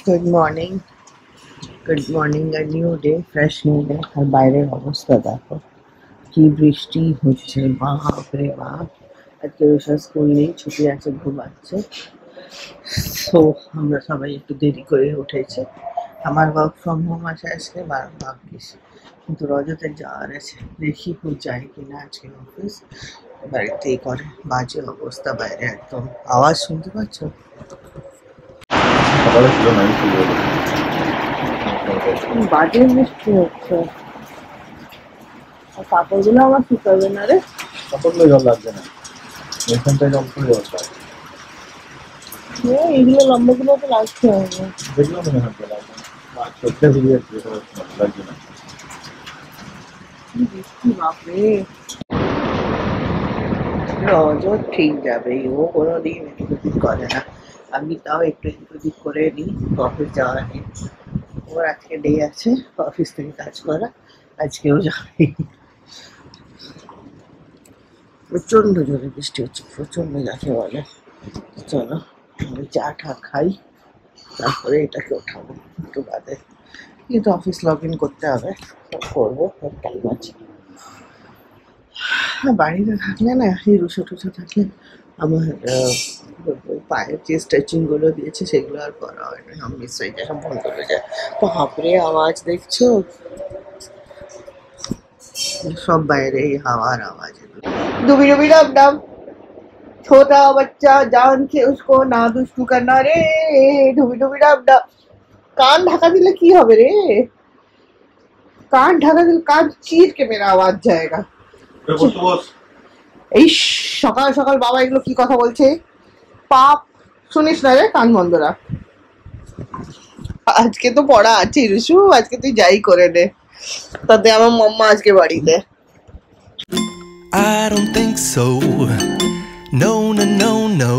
Good morning. Good morning. A new day, fresh new day. আর বাইরের অবস্থা দেখো, কি বৃষ্টি হচ্ছে, বাপ রে বাপ। আজকে রুষার স্কুল নেই, ছুটি আছে, ঘুমাচ্ছে। তো আমরা সবাই একটু দেরি করে উঠেছি। আমার ওয়ার্ক ফ্রম হোম আছে আজকে, ভাগ্যিস, কিন্তু রজতে যাওয়ার আছে, দেখি ও যায় কিনা আজকে অফিস। বাড়িতেই করে, বাজে অবস্থা বাইরে, একদম আওয়াজ শুনতে পাচ্ছ? বাজে বৃষ্টি হচ্ছে, আর কাপড়গুলো আমার শুকাবে না রে। কাপড়গুলো জল লাগবে না, এইখানটায় জল করে জল এইগুলো লম্বাগুলো তো লাগছে দেখলাম মনে হয় লাগবে সত্যি ভিডিও লাগবে না। বৃষ্টি, বাপরে। রজ ঠিক যাবে, ও কোনোদিন এদিক করে না। আমি তাও একটু এদিক করে নিই, অফিস যাওয়ার আগে। ওর আজকে ডে আছে অফিস থেকে কাজ করা, আজকেও যাবে। প্রচন্ড জোরে বৃষ্টি হচ্ছে, প্রচন্ড যাকে বলে। চলো আমি চা টা খাই, তারপরে এটাকে ওঠাবো একটু বাদে। কিন্তু অফিস লগ ইন করতে হবে, করবো, টাইম আছে। বাড়িতে থাকলে না, এই রুষো টুসো থাকলে আমার পায়ের যে স্ট্রেচিং গুলো দিয়েছে সেগুলো আর করা হয় না, সব মিস হয়ে যায়, সব বন্ধ হয়ে যায়। তো হাঁপড়ে আওয়াজ দেখছো, সব বাইরে এই হাওয়ার আওয়াজ। डुबी डुबी डब डब, छोटा बच्चा जान के उसको ना दुष्टू करना रे, डुबी डुबी डब डब। कान ढका दिले की হবে রে, कान ढका दिले कान चीर के मेरा आवाज जाएगा। এই সকাল সকাল বাবা এগুলো কি কথা বলছে, পাপ শুনিস না রে, কান বন্ধ রাখ। আজকে তো পড়া আছে রুশু, আজকে তুই যাই করে নে, তাতে আমার মাম্মা আজকে বাড়িতে। I don't think so. No, no, no, no.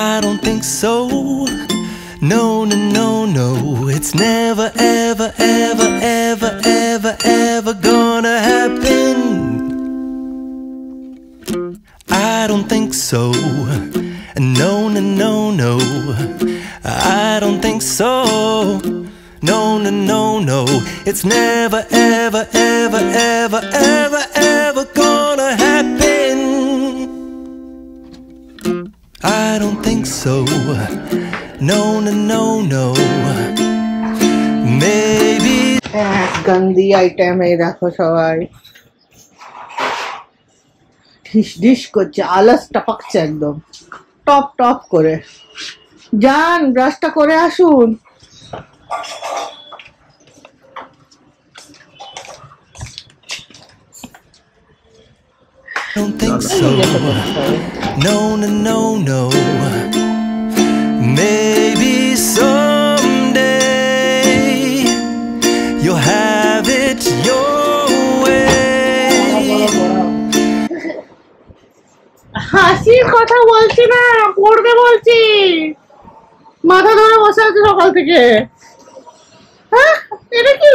I don't think so. No, no, no, no. It's never, ever, ever, ever, ever, ever gonna happen. I don't think so. No, no, no, no. I don't think so. No, no, no, no. It's never, ever, ever, ever, ever, ever gonna happen. I don't think so. No, no, no, no. Maybe. গন্দি item, এই দেখো সবাই ঢিস ঢিস করছে, আলস টপকছে একদম, top top করে। যান ব্রাশটা করে আসুন। I don't think so. No, no, no, no. Maybe someday you'll have it your way. হাসির কথা বলছি না, পড়বে বলছি। মাথা ধরে বসে আছে সকাল থেকে। হ্যাঁ, এটা কি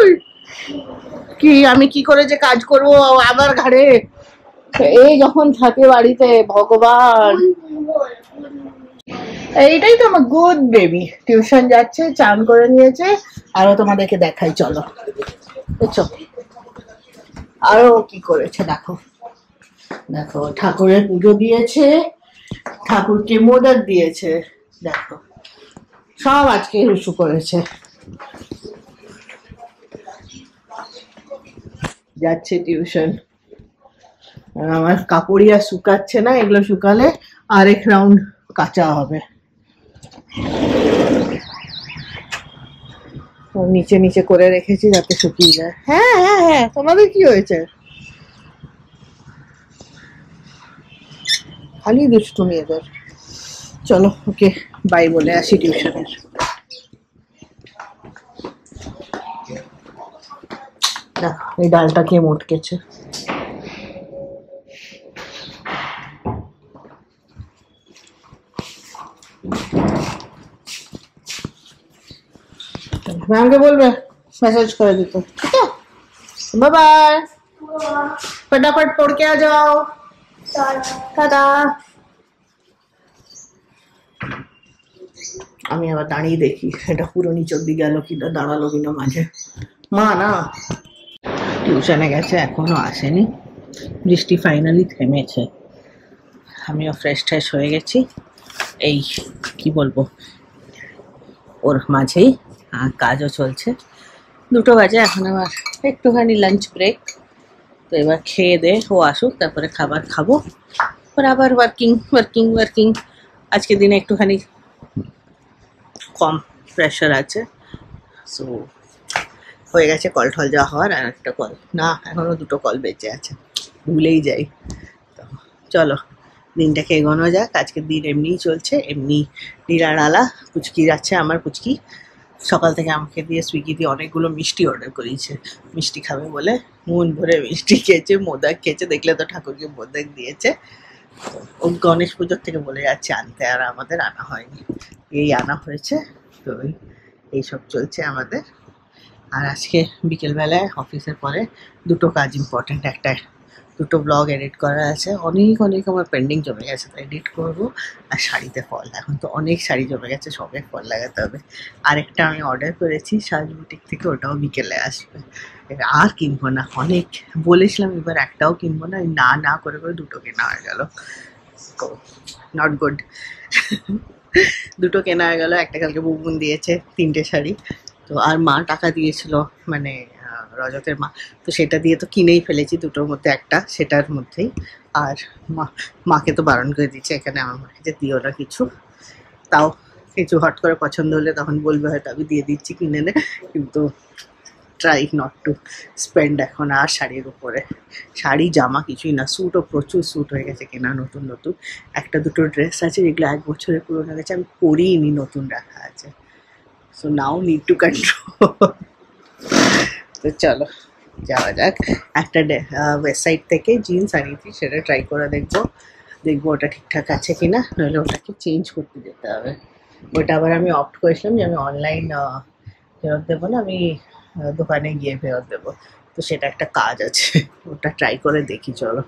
কি আমি কি করে যে কাজ করবো আমার ঘাড়ে, এই যখন থাকে বাড়িতে, ভগবান। এইটাই তো আমার গুড বেবি, টিউশন যাচ্ছে, চান করে নিয়েছে। আরো তোমাদেরকে দেখাই, চলো বুঝছো, আরো কি করেছে দেখো। দেখো ঠাকুরের পুজো দিয়েছে, ঠাকুরকে মোদক দিয়েছে, দেখো সব আজকে রুশু করেছে। যাচ্ছে টিউশন, আর আমার কাপড়ই আর শুকাচ্ছে না, এগুলো শুকালে আরেক রাউন্ড কাঁচা হবে। নিচে নিচে করে রেখেছি যাতে শুকিয়ে যায়। হ্যাঁ হ্যাঁ হ্যাঁ, তোমাদের কি হয়েছে? খালি দুষ্টুমি এদের। চলো ওকে বাই বলে আসি টিউশনের। দেখো এই ডালটা কে মটকেছে। मैम के बोल मैसेज कर देते, ठीक है? बाय बाय, फटाफट पढ़ के आ जाओ, टाटा। আমি আবার দাঁড়িয়ে দেখি এটা পুরো নিচের দিকে গেল কিনা, দাঁড়ালো কিনা মাঝে। মা না টিউশনে গেছে, এখনো আসেনি। বৃষ্টি ফাইনালি থেমেছে, আমিও ফ্রেশ ট্রেশ হয়ে গেছি। এই কি বলবো, ওর মাঝেই কাজও চলছে। 2টো বাজে, এখন আবার একটুখানি লাঞ্চ ব্রেক। তো এবার খেয়ে দে ও আসুক, তারপরে খাবার খাবো। পরে আবার ওয়ার্কিং ওয়ার্কিং ওয়ার্কিং। আজকে দিনে একটুখানি কম প্রেশার আছে। সো হয়ে গেছে কল টল যা হওয়ার। আর একটা কল না, এখনও 2টো কল বেঁচে আছে, ভুলেই যাই। তো চলো দিনটাকে এগোনো যাক। আজকের দিন এমনিই চলছে, এমনি নিরাড়ালা। পুচকি যাচ্ছে, আমার পুচকি সকাল থেকে আমাকে দিয়ে সুইগি দিয়ে অনেকগুলো মিষ্টি অর্ডার করিয়েছে, মিষ্টি খাবে বলে। মন ভরে মিষ্টি খেয়েছে, মোদক খেয়েছে, দেখলে তো ঠাকুরকে মোদক দিয়েছে। ও গণেশ পুজোর থেকে বলে যাচ্ছে আনতে, আর আমাদের আনা হয়নি, এই আনা হয়েছে। তো এইসব চলছে আমাদের। আর আজকে বিকেলবেলায় অফিসের পরে 2টো কাজ ইম্পর্টেন্ট। একটা 2টো ব্লগ এডিট করা আছে, অনেক অনেক আমার পেন্ডিং জমে গেছে, তো এডিট করবো। আর শাড়িতে ফল, এখন তো অনেক শাড়ি জমে গেছে, সবে ফল লাগাতে হবে। আরেকটা আমি অর্ডার করেছি সাজ বুটিক থেকে, ওটাও বিকেলে আসবে। আর কিনবো না, অনেক বলেছিলাম এবার একটাও কিনবো না, না না করে করে 2টো কেনা হয়ে গেল। তো নট গুড। 2টো কেনা হয়ে গেল। একটা কালকে বুবুন দিয়েছে 3টে শাড়ি। তো আর মা টাকা দিয়েছিল, মানে রজতের মা, তো সেটা দিয়ে তো কিনেই ফেলেছি 2টোর মধ্যে একটা, সেটার মধ্যেই। আর মাকে তো বারণ করে দিচ্ছে এখানে আমার মাকে যে দিও না কিছু। তাও কিছু হট করে পছন্দ হলে তখন বলবে, হয়তো আমি দিয়ে দিচ্ছি কিনে নে, কিন্তু ট্রাই নট টু স্পেন্ড এখন আর শাড়ির উপরে। শাড়ি জামা কিছুই না, স্যুটও প্রচুর স্যুট হয়ে গেছে কেনা, নতুন নতুন। 1-2টো ড্রেস আছে যেগুলো 1 বছরের পুরোনো গেছে, আমি পরিই নি, নতুন রাখা আছে। So now need to control. তো চলো যাওয়া যাক। একটা ওয়েবসাইট থেকে জিন্স আনিয়েছি, সেটা ট্রাই করে দেখবো ওটা ঠিকঠাক আছে কিনা, নইলে ওটাকে চেঞ্জ করতে যেতে হবে। ওটা আবার আমি অপ্ট করেছিলাম যে আমি অনলাইন ফেরত দেবো না, আমি দোকানে গিয়ে ফেরত দেবো। তো সেটা একটা কাজ আছে, ওটা ট্রাই করে দেখি চলো।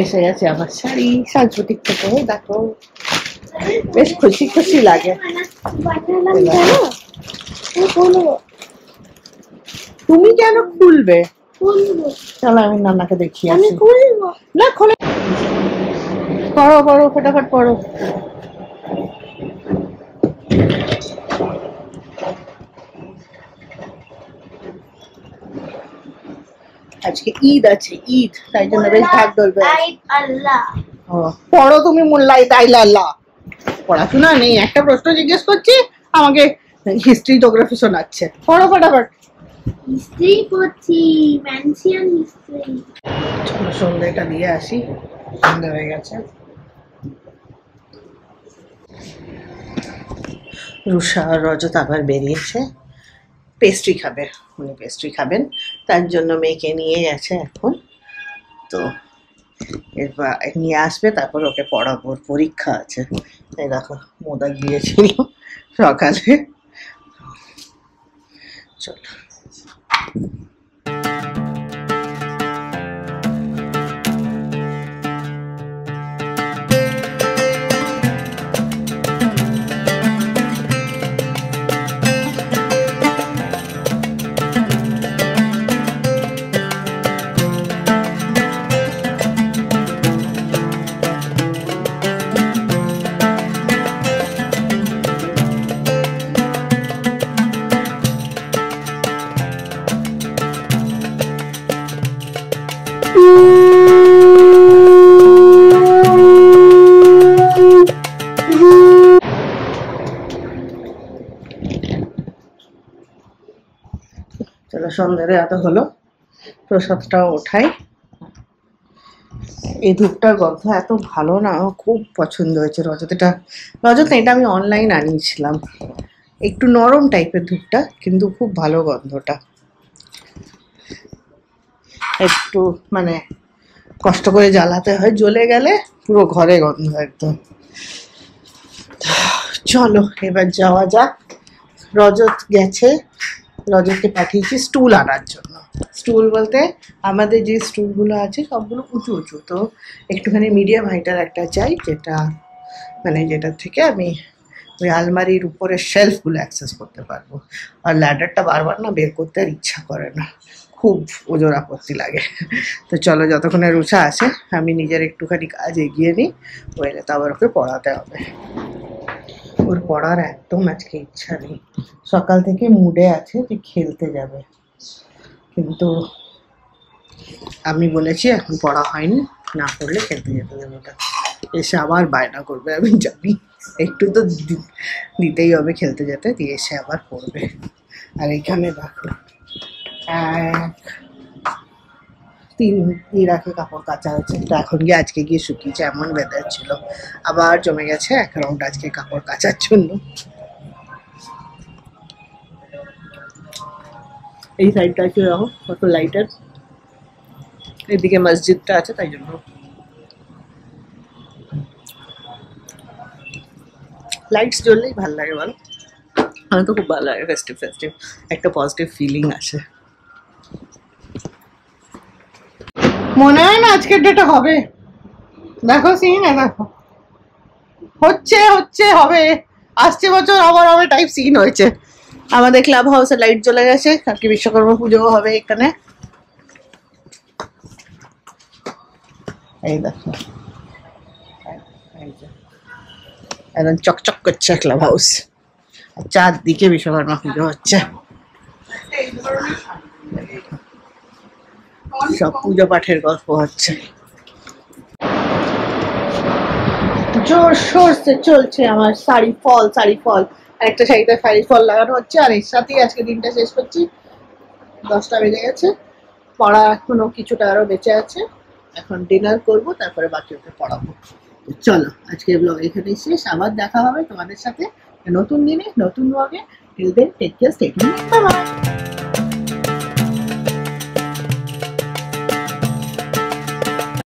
এসে গেছে আমার শাড়ি সাজ বুটিক থেকে, দেখো বেশ খুশি খুশি লাগে। তুমি কেন খুলবে? চলো আমি নানাকে দেখিয়ে আসি। না খোলে, পড়ো পড়ো ফটাফট পড়ো। আজকে ঈদ আছে, ঈদ, তাই জন্য বেশ ঢাক ডলবে। পড়ো তুমি, মোল্লাই তাইলা আল্লাহ। পড়াশোনা নেই, একটা প্রশ্ন জিজ্ঞেস করছি আমাকে হিস্ট্রি জিওগ্রাফি শোনাচ্ছে। পড়ো ফটাফট। হিস্ট্রি পড়ছি, ম্যানশন হিস্ট্রি। চলো সন্ধ্যাটা দিয়ে আসি, সন্ধ্যা হয়ে গেছে। রুষা আর রজত আবার বেরিয়েছে, পেস্ট্রি খাবে, উনি পেস্ট্রি খাবেন, তার জন্য মেয়েকে নিয়ে গেছে এখন। তো এরপর নিয়ে আসবে, তারপর ওকে পড়াবো, ওর পরীক্ষা আছে। তাই দেখো মোদক দিয়েছিল সকালে। চলো চলো সন্ধ্যে এত হলো, প্রসাদটাও ওঠাই। এই ধূপটার গন্ধ এত ভালো না, আমার খুব পছন্দ হয়েছে। রজত এটা আমি অনলাইন আনিয়েছিলাম, একটু নরম টাইপের ধূপটা, কিন্তু খুব ভালো গন্ধটা। একটু মানে কষ্ট করে জ্বালাতে হয়, জ্বলে গেলে পুরো ঘরে গন্ধ একদম। চলো এবার যাওয়া যাক। রজত গেছে, রজতকে পাঠিয়েছি স্টুল আনার জন্য। স্টুল বলতে আমাদের যে স্টুলগুলো আছে সবগুলো উঁচু উঁচু, তো একটুখানি মিডিয়াম হাইটার একটা চাই, যেটা মানে যেটার থেকে আমি ওই আলমারির উপরের শেলফগুলো অ্যাক্সেস করতে পারবো। আর ল্যাডারটা বারবার না বের করতে আর ইচ্ছা করে না, খুব ওজোর আপত্তি লাগে। তো চলো যতক্ষণে রুষা আসে আমি নিজের একটুখানি কাজ এগিয়ে নিই, ওইলে তো আবার ওকে পড়াতে হবে। ওর পড়ার একদম আজকে ইচ্ছা নেই, সকাল থেকে মুডে আছে যে খেলতে যাবে, কিন্তু আমি বলেছি এখন পড়া হয়নি, না পড়লে খেলতে যেতে দেবো না। এসে আবার বায়না করবে, আমি জানি, একটু তো দিতেই হবে খেলতে যেতে, দিয়ে এসে আবার পড়বে। আর এখানে দেখো 3 রাখে কাপড় কাচা হয়েছে, তো এখন গিয়ে আজকে গিয়ে শুকিয়েছে, এমন ওয়েদার ছিল। আবার জমে গেছে 1 রাউন্ড আজকে কাপড় কাচার জন্য। এই সাইডটা আছে দেখো কত লাইটের, এদিকে মসজিদটা আছে তাই জন্য লাইটস জ্বললেই ভালো লাগে বলো। আমার তো খুব ভালো লাগে, ফেস্টিভ একটা পজিটিভ ফিলিং আসে। মনে হয় না আজকের ডেটা হবে, দেখো সিন দেখো, হচ্ছে হবে, আসছে বছর আবার হবে টাইপ সিন হয়েছে। আমাদের ক্লাব হাউসে লাইট জ্বলে গেছে, কালকে বিশ্বকর্মা পুজোও হবে এখানে। এই দেখো একদম চকচক করছে ক্লাব হাউস, চারদিকে বিশ্বকর্মা পুজো হচ্ছে, সব পুজো পাঠের গল্প হচ্ছে। জোর শোরসে চলছে আমার শাড়ি ফল। আর একটা শাড়িতে শাড়ি ফল লাগানো হচ্ছে, আর এর সাথেই আজকে দিনটা শেষ করছি। 10টা বেজে গেছে, পড়া এখনো কিছুটা আরো বেঁচে আছে, এখন ডিনার করব, তারপরে বাকি ওকে পড়াবো। চলো আজকে ব্লগ এখানেই শেষ, আবার দেখা হবে তোমাদের সাথে নতুন দিনে নতুন ব্লগে। Till then take care, stay tuned, bye by.